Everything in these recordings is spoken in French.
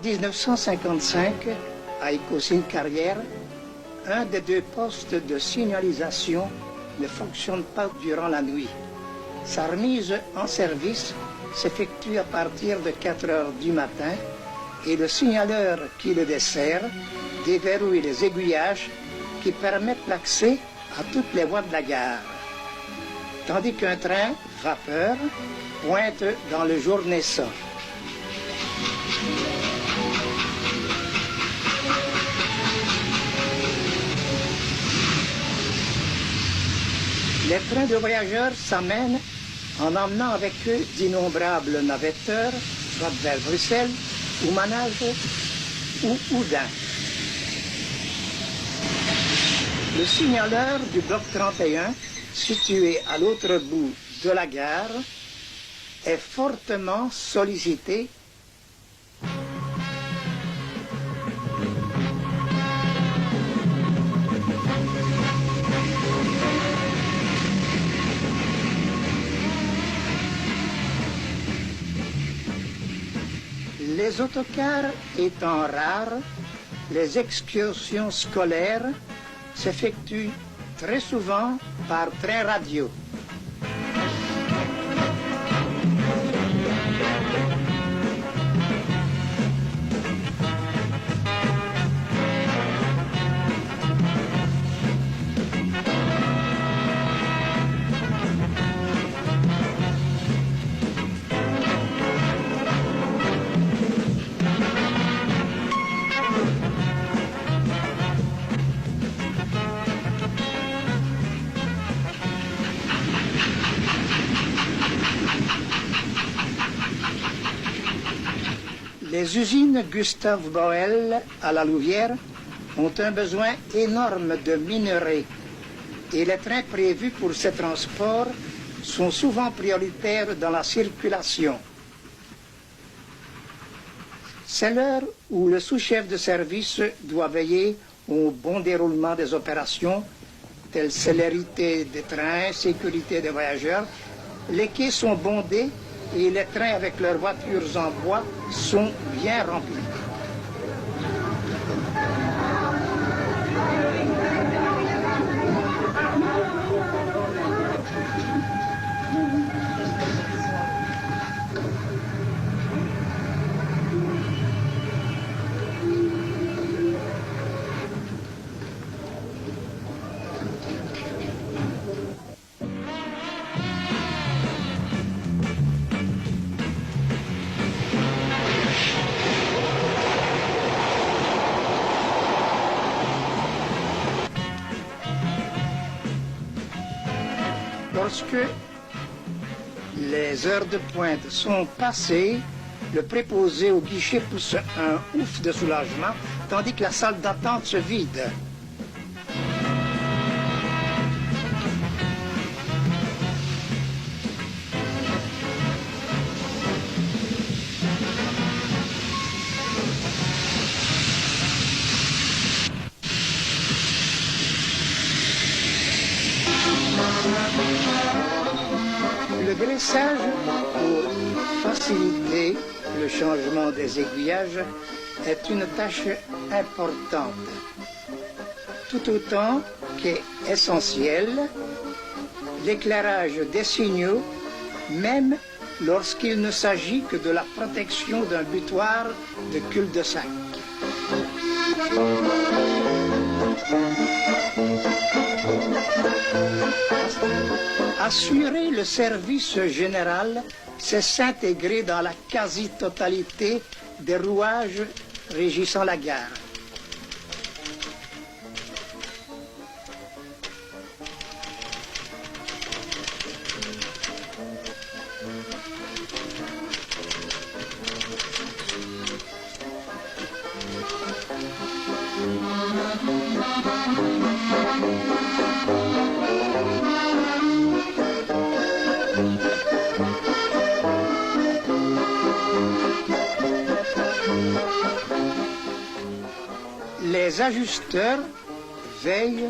1955, à Écosine-Carrière, un des deux postes de signalisation ne fonctionne pas durant la nuit. Sa remise en service s'effectue à partir de 4 heures du matin et le signaleur qui le dessert déverrouille les aiguillages qui permettent l'accès à toutes les voies de la gare. Tandis qu'un train vapeur pointe dans le jour naissant. Les trains de voyageurs s'amènent en emmenant avec eux d'innombrables navetteurs, soit vers Bruxelles, ou Manage, ou Oudin. Le signaleur du bloc 31, situé à l'autre bout de la gare, est fortement sollicité. Les autocars étant rares, les excursions scolaires s'effectuent très souvent par train radio. Les usines Gustave Boel à la Louvière ont un besoin énorme de minerais et les trains prévus pour ces transports sont souvent prioritaires dans la circulation. C'est l'heure où le sous-chef de service doit veiller au bon déroulement des opérations, telles célérité des trains, sécurité des voyageurs. Les quais sont bondés et les trains avec leurs voitures en bois sont bien remplis. Lorsque les heures de pointe sont passées, le préposé au guichet pousse un ouf de soulagement, tandis que la salle d'attente se vide. Le dressage, pour faciliter le changement des aiguillages, est une tâche importante. Tout autant qu'est essentiel l'éclairage des signaux, même lorsqu'il ne s'agit que de la protection d'un butoir de cul-de-sac. Assurer le service général, c'est s'intégrer dans la quasi-totalité des rouages régissant la gare. Les ajusteurs veillent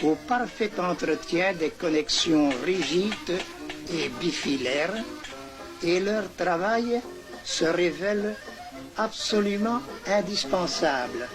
au parfait entretien des connexions rigides et bifilaires et leur travail se révèle absolument indispensable.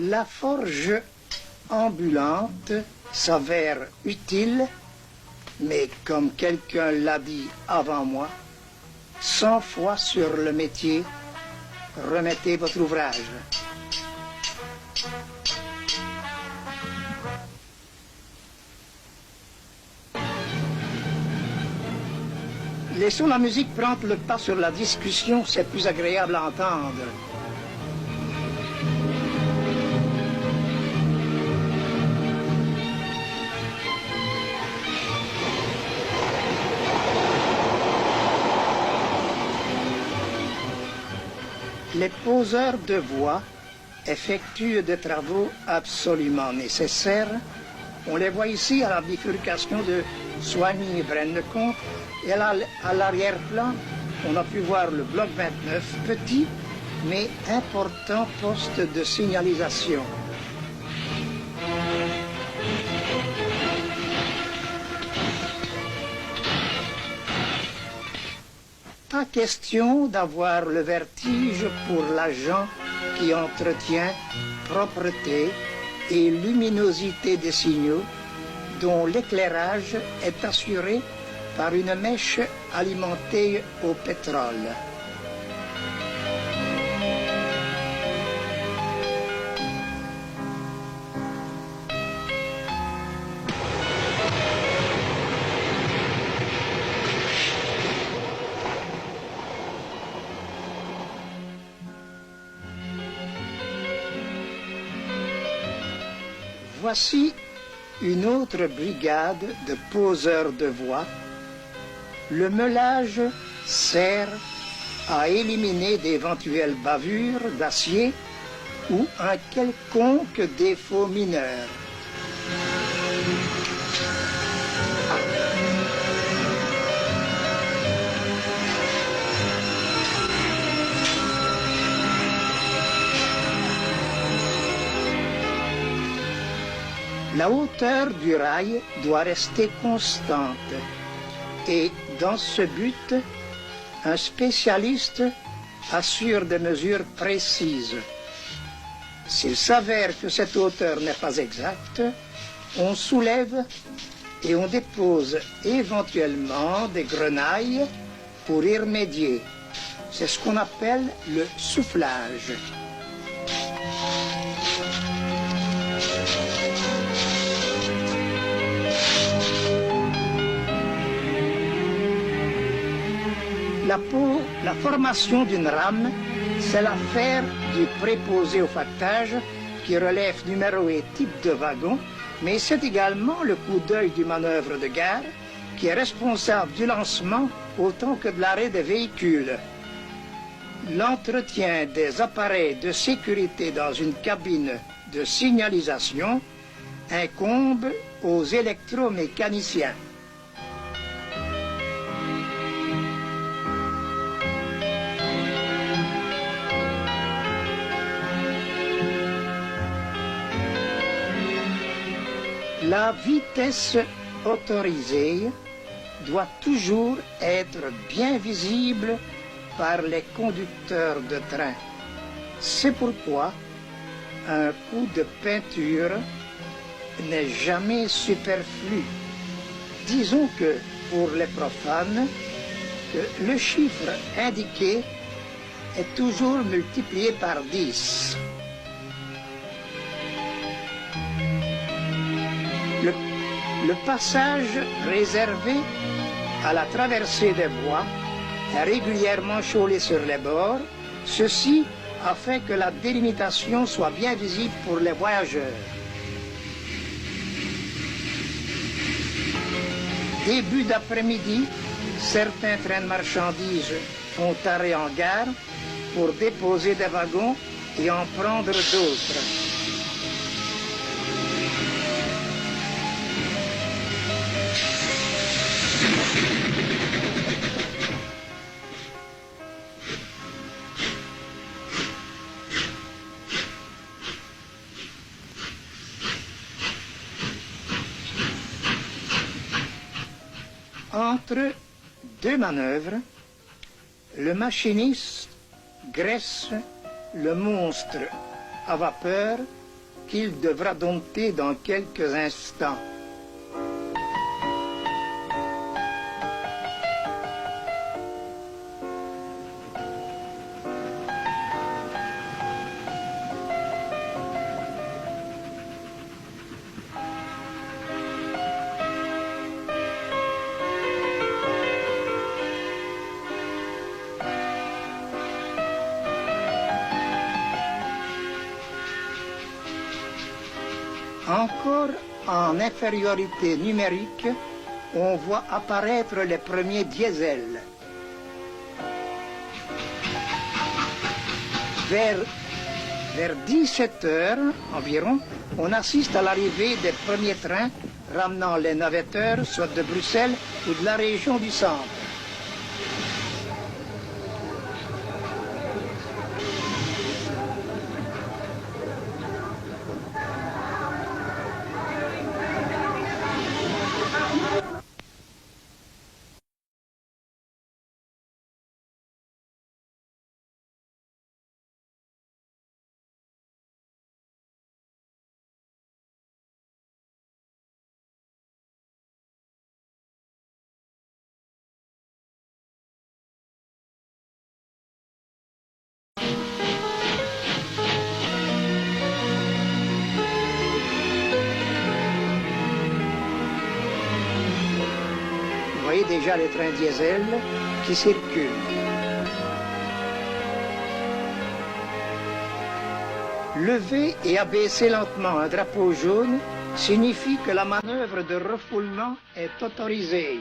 La forge ambulante s'avère utile, mais comme quelqu'un l'a dit avant moi, 100 fois sur le métier, remettez votre ouvrage. Laissons la musique prendre le pas sur la discussion, c'est plus agréable à entendre. Les poseurs de voix effectuent des travaux absolument nécessaires. On les voit ici à la bifurcation de Soigny-Braine-le-Comte et à l'arrière-plan, on a pu voir le bloc 29, petit mais important poste de signalisation. Pas question d'avoir le vertige pour l'agent qui entretient propreté et luminosité des signaux dont l'éclairage est assuré par une mèche alimentée au pétrole. Voici une autre brigade de poseurs de voix. Le meulage sert à éliminer d'éventuelles bavures d'acier ou un quelconque défaut mineur. La hauteur du rail doit rester constante et dans ce but, un spécialiste assure des mesures précises. S'il s'avère que cette hauteur n'est pas exacte, on soulève et on dépose éventuellement des grenailles pour y remédier. C'est ce qu'on appelle le soufflage. La formation d'une rame, c'est l'affaire du préposé au factage qui relève numéro et type de wagon, mais c'est également le coup d'œil du manœuvre de gare qui est responsable du lancement autant que de l'arrêt des véhicules. L'entretien des appareils de sécurité dans une cabine de signalisation incombe aux électromécaniciens. La vitesse autorisée doit toujours être bien visible par les conducteurs de train. C'est pourquoi un coup de peinture n'est jamais superflu. Disons que, pour les profanes, que le chiffre indiqué est toujours multiplié par 10. Le passage réservé à la traversée des bois est régulièrement chaulé sur les bords, ceci afin que la délimitation soit bien visible pour les voyageurs. Début d'après-midi, certains trains de marchandises font arrêt en gare pour déposer des wagons et en prendre d'autres. Entre deux manœuvres, le machiniste graisse le monstre à vapeur qu'il devra dompter dans quelques instants. Encore en infériorité numérique, on voit apparaître les premiers diesels. Vers 17 heures environ, on assiste à l'arrivée des premiers trains ramenant les navetteurs, soit de Bruxelles ou de la région du centre. Vous voyez déjà les trains diesel qui circulent. Lever et abaisser lentement un drapeau jaune signifie que la manœuvre de refoulement est autorisée.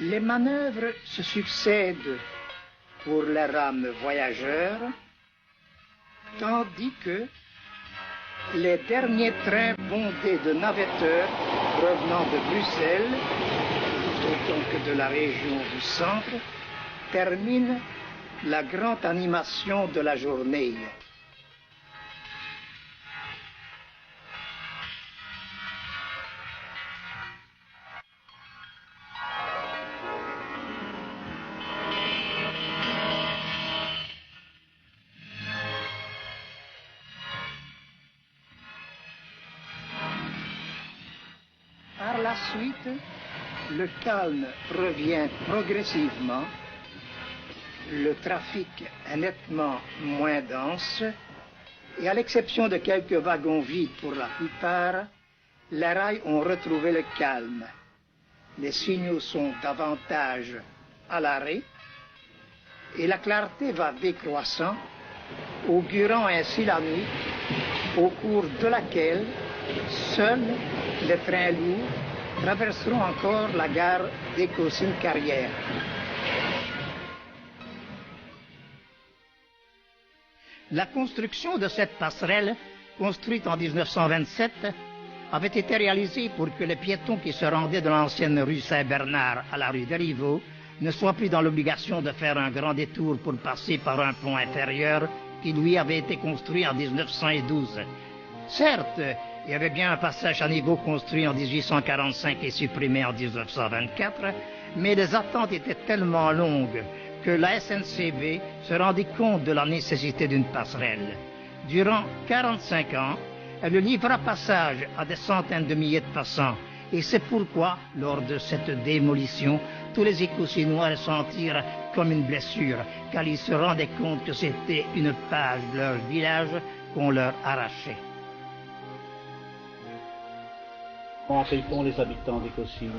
Les manœuvres se succèdent pour les rames voyageurs, tandis que les derniers trains bondés de navetteurs provenant de Bruxelles, autant que de la région du centre, terminent la grande animation de la journée. Par la suite, le calme revient progressivement, le trafic est nettement moins dense et à l'exception de quelques wagons vides pour la plupart, les rails ont retrouvé le calme. Les signaux sont davantage à l'arrêt et la clarté va décroissant, augurant ainsi la nuit au cours de laquelle seuls les trains lourds traverseront encore la gare d'Écosine-Carrière. La construction de cette passerelle, construite en 1927, avait été réalisée pour que les piétons qui se rendaient de l'ancienne rue Saint-Bernard à la rue des Rivaux ne soient plus dans l'obligation de faire un grand détour pour passer par un pont inférieur qui lui avait été construit en 1912. Certes, il y avait bien un passage à niveau construit en 1845 et supprimé en 1924, mais les attentes étaient tellement longues que la SNCB se rendit compte de la nécessité d'une passerelle. Durant 45 ans, elle livra passage à des centaines de milliers de passants, et c'est pourquoi, lors de cette démolition, tous les Écossinois ressentirent comme une blessure, car ils se rendaient compte que c'était une page de leur village qu'on leur arrachait. Comment appelle-t-on les habitants d'Écossine?